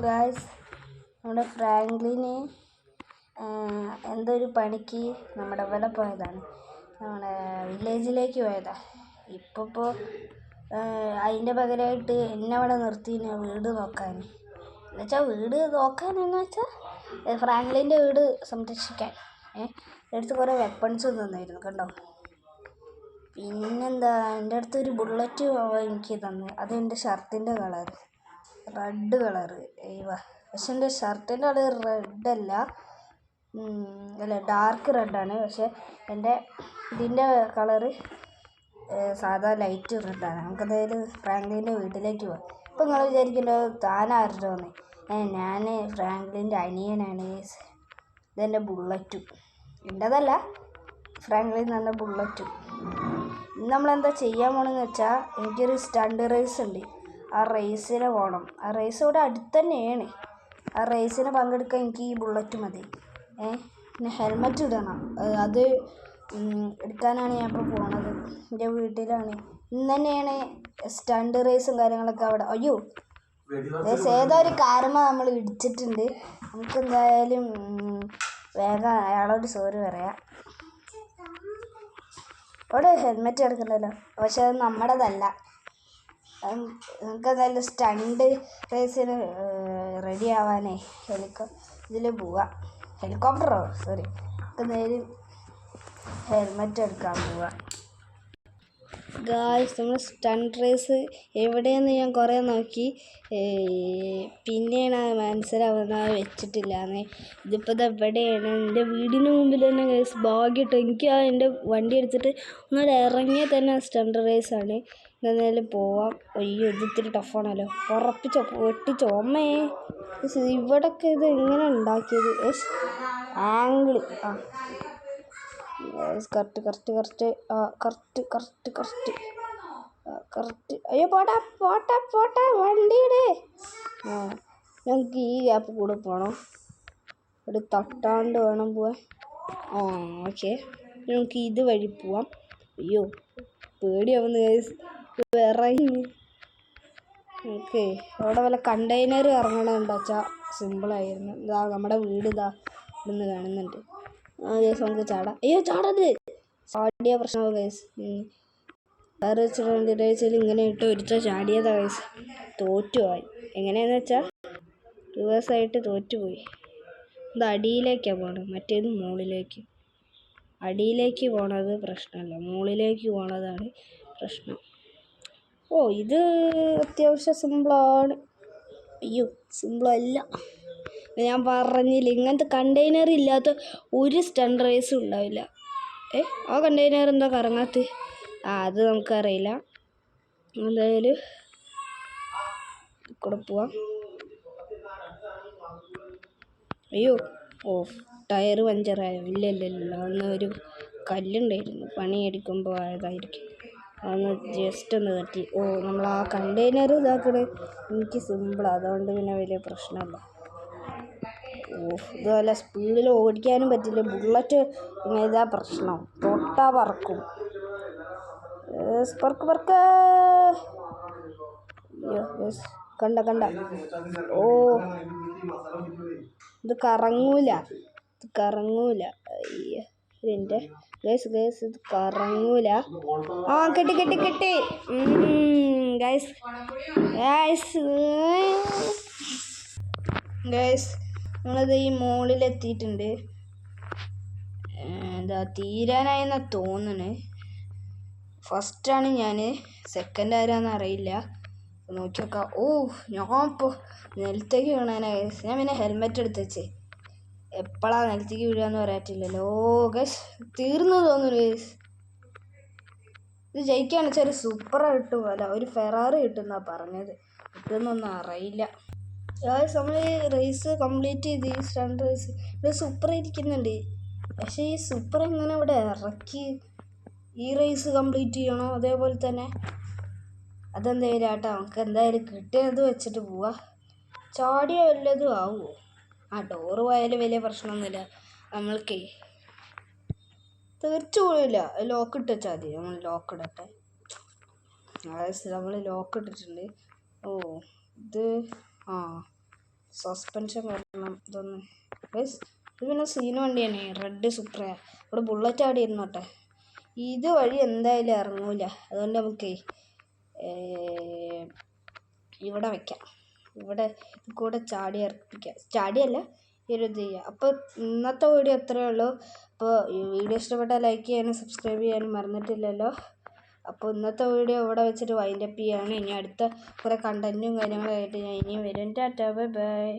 Guys, നമ്മുടെ Franklin എന്തോ ഒരു പണിക്ക് നമ്മുടെ ഇവിടെ പോയതാണ്. നമ്മുടെ വില്ലേജിലേക്ക് പോയതാണ്. ഇപ്പോൾ അതിൻ്റെ പകരമായിട്ട് എന്നെ അവിടെ നിർത്തിന് വീട് നോക്കാൻ. എന്നുവെച്ചാൽ വീട് നോക്കാനെന്ന് വെച്ചാൽ ഫ്രാങ്ക്ലിൻ്റെ വീട് സംരക്ഷിക്കാൻ. എൻ്റെ കുറേ വെപ്പൺസ് തന്നായിരുന്നു കണ്ടോ. പിന്നെന്താ, എൻ്റെ അടുത്തൊരു ബുള്ളറ്റ് എനിക്ക് തന്നു. അത് എൻ്റെ ഷർട്ടിൻ്റെ കളർ, റെഡ് കളറ്. പക്ഷെ എൻ്റെ ഷർട്ടിൻ്റെ കളർ റെഡല്ല, ഡാർക്ക് റെഡാണ്. പക്ഷെ എൻ്റെ ഇതിൻ്റെ കളറ് സാധാ ലൈറ്റ് റെഡാണ്. നമുക്കെന്തായാലും ഫ്രാങ്ക്ലിൻ്റെ വീട്ടിലേക്ക് പോകാം. ഇപ്പം നിങ്ങൾ വിചാരിക്കല്ലോ താനാരുടെ വന്നേ. ഞാൻ ഫ്രാങ്ക്ലിൻ്റെ അനിയനാണ്. ഇതെൻ്റെ ബുള്ളറ്റും, എൻ്റെതല്ല, ഫ്രാങ്ക്ലിൻ എന്ന ബുള്ളറ്റും. ഇന്ന് നമ്മളെന്താ ചെയ്യാൻ പോകണമെന്ന് വെച്ചാൽ, എനിക്കൊരു സ്റ്റണ്ട് റേസ് ഉണ്ട്. ആ റേസിന് പോകണം. ആ റേസ് ഇവിടെ അടുത്ത് തന്നെയാണ്. ആ റേസിന് പങ്കെടുക്കാൻ എനിക്ക് ഈ ബുള്ളറ്റ് മതി. പിന്നെ ഹെൽമെറ്റ് ഇടണം. അത് എടുക്കാനാണ് ഞാൻ ഇപ്പോൾ പോണത്. എൻ്റെ വീട്ടിലാണ്. ഇന്ന് തന്നെയാണ് സ്റ്റണ്ട് റേസും കാര്യങ്ങളൊക്കെ അവിടെ. അയ്യോ, ഏതോ ഒരു കാറുമ്പോൾ നമ്മൾ ഇടിച്ചിട്ടുണ്ട്. നമുക്ക് എന്തായാലും വേഗം അയാളോട് സോറി പറയാം. അവിടെ ഹെൽമെറ്റ് എടുക്കണ്ടല്ലോ, പക്ഷെ അത് നമ്മുടേതല്ല. നമുക്ക് എന്തായാലും സ്റ്റണ്ട് റേസിന് റെഡി ആവാനേ ഇതിൽ പോവാം. ഹെലികോപ്റ്ററോ സോറി, നമുക്ക് എന്തായാലും ഹെൽമെറ്റ് എടുക്കാൻ പോവാം. ഗായ്സ്, നമ്മൾ സ്റ്റണ്ട് റേസ് എവിടെയെന്ന് ഞാൻ കുറേ നോക്കി, പിന്നെയാണ് മനസ്സിലാവുന്നത് വെച്ചിട്ടില്ലാന്ന്. ഇതിപ്പോൾ ഇത് എവിടെയാണ്? എൻ്റെ വീടിന് മുമ്പിൽ തന്നെ ഗായ്സ്. ഭാഗ്യട്ടോ, എനിക്ക് എൻ്റെ വണ്ടി എടുത്തിട്ട് ഒന്നുകൂടെ ഇറങ്ങിയാൽ തന്നെ സ്റ്റണ്ട് റേസാണ്. എന്തായാലും പോവാം. അയ്യോ, ഇത് ഇത്തിരി ടഫാണല്ലോ. ഉറപ്പിച്ചോ, പൊട്ടിച്ചോ അമ്മേ. ഇവിടൊക്കെ ഇത് എങ്ങനെ ഉണ്ടാക്കിയത്? Angle correct. അയ്യോ, പോട്ടെ വണ്ടിയുടെ. ഞങ്ങൾക്ക് ഈ ഗ്യാപ്പ് കൂടെ പോകണം. ഇവിടെ തട്ടാണ്ട് വേണം പോവാൻ. ഓക്കെ, നമുക്ക് ഇത് വഴി പോവാം. അയ്യോ, പേടിയാവുന്നു ഗൈസ്. ഇറങ്ങി ഓക്കെ. അവിടെ വല്ല കണ്ടെയ്നർ ഇറങ്ങണമെന്ന് വെച്ചാൽ സിമ്പിളായിരുന്നു. ഇതാ നമ്മുടെ വീട് ഇതാ ഇവിടുന്ന് കാണുന്നുണ്ട്. ഗൈസ്, നമുക്ക് ചാടാം. അയ്യോ, ചാടത് ചാടിയ പ്രശ്നമാവും ഗൈസ്. വേറെ വെച്ചിട്ട് ഇങ്ങനെ ഇട്ട് ഒരിച്ചാൽ ചാടിയതാ ഗൈസ്. തോറ്റുപോയി. എങ്ങനെയാന്ന് വെച്ചാൽ റിവേഴ്സായിട്ട് തോറ്റുപോയി. ഇത് അടിയിലേക്കാണ് പോകണത്, മറ്റേത് മുകളിലേക്ക്. അടിയിലേക്ക് പോണത് പ്രശ്നമല്ല, മുകളിലേക്ക് പോണതാണ് പ്രശ്നം. ഇത് അത്യാവശ്യം സിമ്പിളാണ്. അയ്യോ, സിമ്പിളല്ല. ഞാൻ പറഞ്ഞില്ല, ഇങ്ങനത്തെ കണ്ടെയ്നർ ഇല്ലാത്ത ഒരു സ്റ്റണ്ട് റേസും ഉണ്ടാവില്ല. ആ കണ്ടെയ്നർ എന്താ കറങ്ങാത്ത? അത് നമുക്കറിയില്ല. എന്തായാലും കൂടെ പോവാം. അയ്യോ, ടയർ പഞ്ചറായോ? ഇല്ല, അന്ന് ഒരു കല്ലുണ്ടായിരുന്നു, പണിയെടുക്കുമ്പോൾ ആയതായിരിക്കും. അതൊന്ന് ജസ്റ്റ് ഒന്ന് തട്ടി. നമ്മൾ ആ കണ്ടെയ്നർ ഇതാക്കണേ എനിക്ക് സിമ്പിളാണ്, അതുകൊണ്ട് പിന്നെ വലിയ പ്രശ്നമല്ല. ഇത് നല്ല സ്പീഡിൽ ഓടിക്കാനും പറ്റില്ല. ബുള്ളറ്റ് ഇതാ പ്രശ്നം, തൊട്ടാ പറക്കും. പറക്ക്. അയ്യോ കണ്ട. ഇത് കറങ്ങൂല. അയ്യോ, ഇതിൻ്റെ ഗൈസ് ഇത് കറങ്ങൂല. കിട്ടി ഗൈസ്, നമ്മളത് ഈ മുകളിലെത്തിയിട്ടുണ്ട്. എന്താ തീരാനായെന്നാ തോന്നണേ. ഫസ്റ്റാണ് ഞാൻ, സെക്കൻഡ് ആരാന്ന് അറിയില്ല. നോക്കി നോക്കാം. ഞാനിപ്പോൾ നിലത്തേക്ക് വീണാനാ ഗൈസ്. ഞാൻ പിന്നെ ഹെൽമെറ്റ് എടുത്ത് വെച്ചേ. എപ്പോഴാണ് നിലത്തേക്ക് വീഴുകയെന്ന് പറയാറ്റില്ലല്ലോ. ഗൈസ്, തീർന്നു തോന്നുന്നു ഗൈസ്. ഇത് ജയിക്കുകയാണെന്ന് വെച്ചാൽ ഒരു സൂപ്പർ കിട്ടും, അല്ല ഒരു ഫെറാറി കിട്ടുമെന്നാണ് പറഞ്ഞത്. കിട്ടുമെന്നൊന്നും അറിയില്ല. ഗൈസ്, നമ്മൾ ഈ റേസ് കംപ്ലീറ്റ് ചെയ്ത്, ഈ സ്റ്റണ്ട് റേസ് ഇവിടെ സൂപ്പർ ഇരിക്കുന്നുണ്ട്. പക്ഷേ ഈ സൂപ്പർ എങ്ങനെ ഇവിടെ ഇറക്കി? ഈ റേസ് കംപ്ലീറ്റ് ചെയ്യണോ? അതേപോലെ തന്നെ അതെന്തായാലും ആട്ടോ, നമുക്ക് എന്തായാലും കിട്ടിയത് വെച്ചിട്ട് പോവാ. ചാടിയ വല്ലതും ആവുമോ? ഡോറ് പോയാലും വലിയ പ്രശ്നമൊന്നുമില്ല. നമ്മൾക്കേ തീർച്ച പോയില്ല. ലോക്ക് ഇട്ട് വെച്ചാൽ മതി. നമ്മൾ ലോക്ക് ഇടട്ടെ. നമ്മൾ ലോക്ക് ഇട്ടിട്ടുണ്ട്. ഇത് സസ്പെൻഷൻ വരണം ഇതൊന്ന് ഗൈസ്. ഇത് പിന്നെ സീന് വണ്ടിയാണ്, റെഡ് സുപ്ര. ഇവിടെ ബുള്ളറ്റ് ആടി ഇരുന്നോട്ടെ. ഇത് വഴി എന്തായാലും ഇറങ്ങൂല, അതുകൊണ്ട് നമുക്ക് ഇവിടെ വയ്ക്കാം. ഇവിടെ കൂടെ ചാടി ഇറപ്പിക്കാം, ചാടിയല്ല ഈ ഒരു ഇത് ചെയ്യുക. അപ്പോൾ ഇന്നത്തെ വീഡിയോ അത്രയേ ഉള്ളൂ. അപ്പോൾ ഈ വീഡിയോ ഇഷ്ടപ്പെട്ടാൽ ലൈക്ക് ചെയ്യാനും സബ്സ്ക്രൈബ് ചെയ്യാനും മറന്നിട്ടില്ലല്ലോ. അപ്പോൾ ഇന്നത്തെ വീഡിയോ ഇവിടെ വെച്ചിട്ട് വൈൻഡപ്പ് ചെയ്യുകയാണ്. ഇനി അടുത്ത കുറേ കണ്ടൻറ്റും കാര്യങ്ങളായിട്ട് ഞാൻ ഇനിയും വരും. Tata bye bye.